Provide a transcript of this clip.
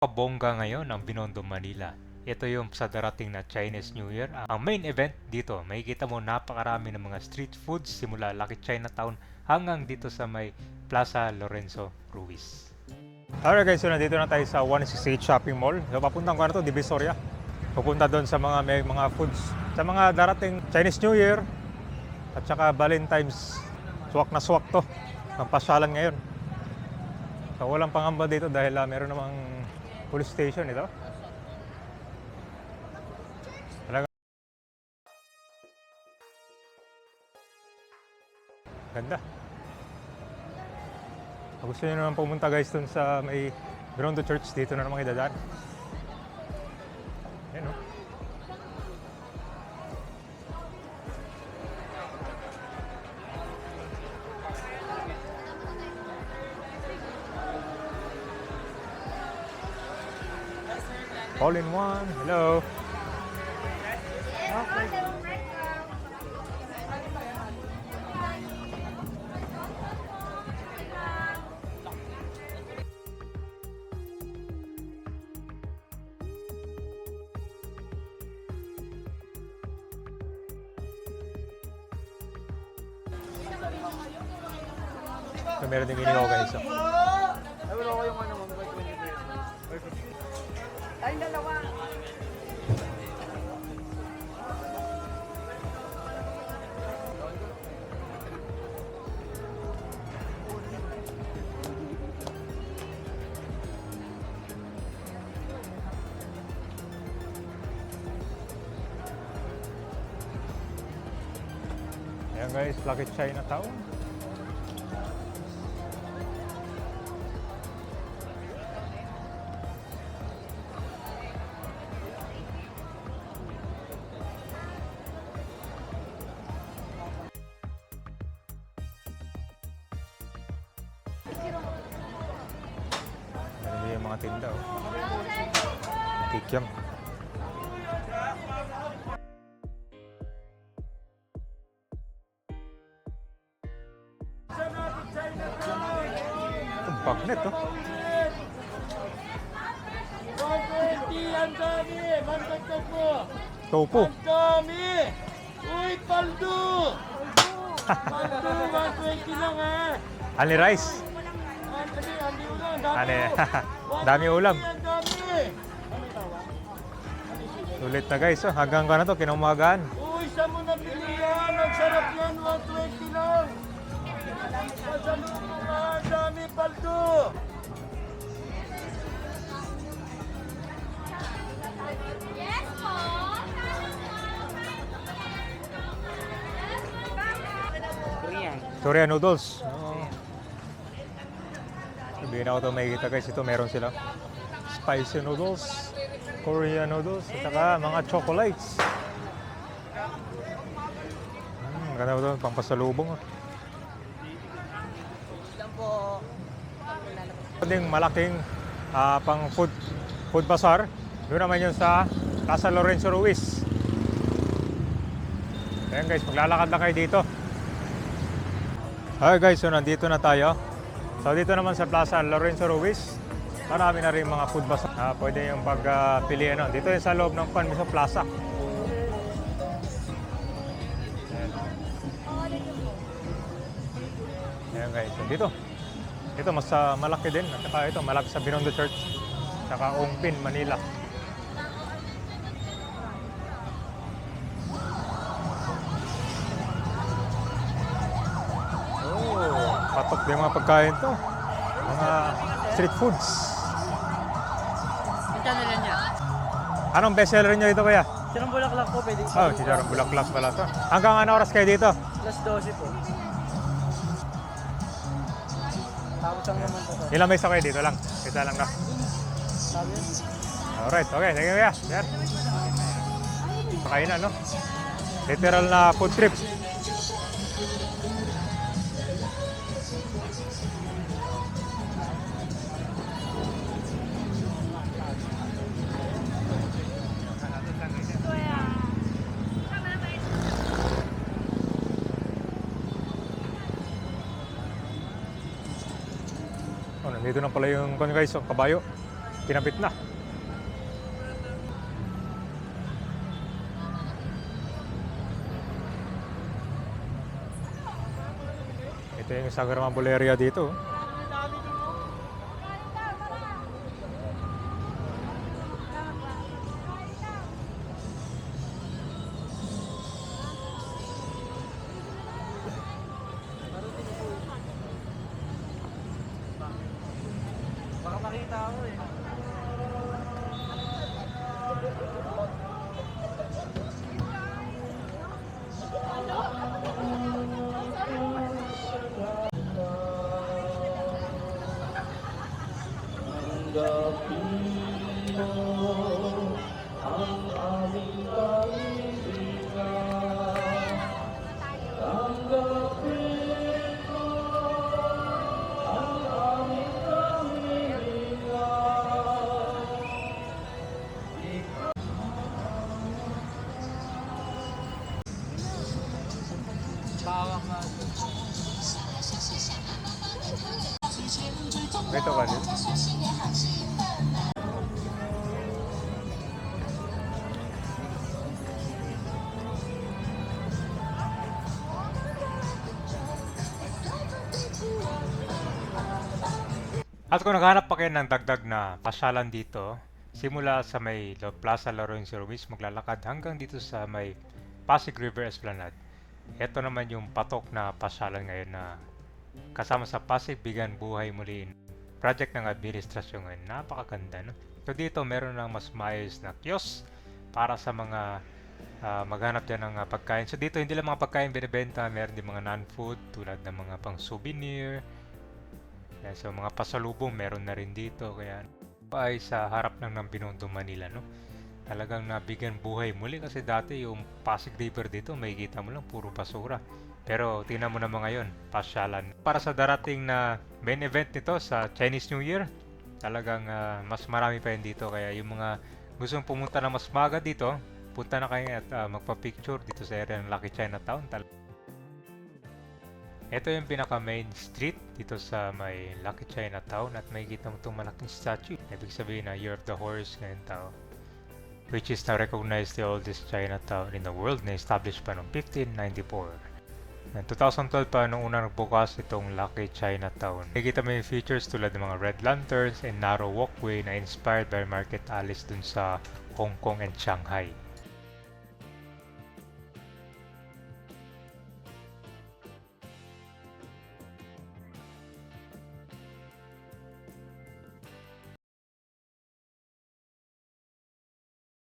Kabongga ngayon ang Binondo, Manila. Ito yung sa darating na Chinese New Year. Ang main event dito, makikita mo napakarami ng mga street foods simula Lucky Chinatown hanggang dito sa may Plaza Lorenzo Ruiz. Alright guys, so nandito na tayo sa 168 Shopping Mall. So papuntang ko na to, Divisoria. Pupunta doon sa may mga foods. Sa mga darating Chinese New Year at saka Valentine's. Swak na swak to. Ang pasyalan ngayon. So walang pangamba dito dahil meron namang police station ito. Talaga ganda. Kung gusto nyo naman pumunta guys dun sa may Binondo Church, dito na naman idadaan. Ayan o. All in one. Hello. So, meron din inigaw guys. Ay, dalawa. Ayan guys, Lucky Chinatown. Ayan yung mga tinda oh. Kikiam. Ito, bagnet oh. 120 ang dami! Mandagdag mo! Topo. Ang dami! Uy, paldo! Paldo, 120 lang ha! Only rice. Andi ulang, Ano dami! dami ulam. Ang dami! Sulit na guys oh. Hanggang ka na to, kinaumagaan. Uy, saan mo nabili yan? Ang sarap yan, 120 lang! Pasalubong ha, ang dami, paldo! Korean noodles. Oh. Sabihin ako ito, makikita guys, ito meron sila. Spicy noodles, Korean noodles, at saka mga chocolates. Ganda ito, pampasalubong. Ito ding malaking pang food bazaar. Doon naman yun sa Plaza Lorenzo Ruiz. Ayan guys, maglalakad lang kayo dito. Hi guys, so nandito na tayo. So dito naman sa Plaza Lorenzo Ruiz, marami na rin mga food bazaar. Pwede yung pagpilian. Dito yung sa loob ng Panmiso Plaza. Ayan guys, so dito. Ito mas malaki din. At saka ito, malaki sa Binondo Church. Saka Ongpin, Manila. Patok din mga pagkain to. Mga street foods. Ito na lang niya. Anong bestseller nyo ito kaya? Sinong bulaklak po, pwede. Oh, chicharong bulaklak pala to. Hanggang ano oras kayo dito? Plus 12 po. Tapos ang naman po. Ilang may kayo dito lang? Kita lang na. Sabi yun? Alright, okay. Sige kuya. Yan. Pakainan, no? Literal na food trip. Oh, nandito na pala yung guys, yung kabayo. kinabit na. Ito yung Sagrada Buleria dito. Baka makita ako eh. Bawang nga. Ito ka din. At kung naghanap pa kayo ng dagdag na pasyalan dito, simula sa may Plaza Lawrence Ruiz, maglalakad hanggang dito sa may Pasig River Esplanade. Ito naman yung patok na pasyalan ngayon na kasama sa Pasig Bigan Buhay Muli project ng administrasyon ngayon. Napakaganda, no? So dito meron ng mas maayos na kiosk para sa mga maghanap dyan ng pagkain. So dito hindi lang mga pagkain binibenta, meron din mga non-food tulad ng mga pang souvenir. Yan, so mga pasalubong meron na rin dito. Kaya ay sa harap ng Binondo, Manila, no? Talagang nabigyan buhay muli kasi dati yung Pasig River dito makikita mo lang puro basura. Pero tingnan mo naman ngayon, pasyalan. Para sa darating na main event nito sa Chinese New Year, talagang mas marami pa yun dito. Kaya yung mga gustong pumunta na mas maga dito, punta na kayo at magpa-picture dito sa area ng Lucky Chinatown. Ito yung pinaka main street dito sa may Lucky Chinatown at makikita mo itong malaking statue. Ibig sabihin na Year of the Horse ngayon tao. Which is now recognized the oldest Chinatown in the world na established pa noong 1594. And 2012 pa nung unang nagbukas itong Lucky Chinatown. Nakikita mo yung features tulad ng mga red lanterns and narrow walkway na inspired by market alleys dun sa Hong Kong and Shanghai.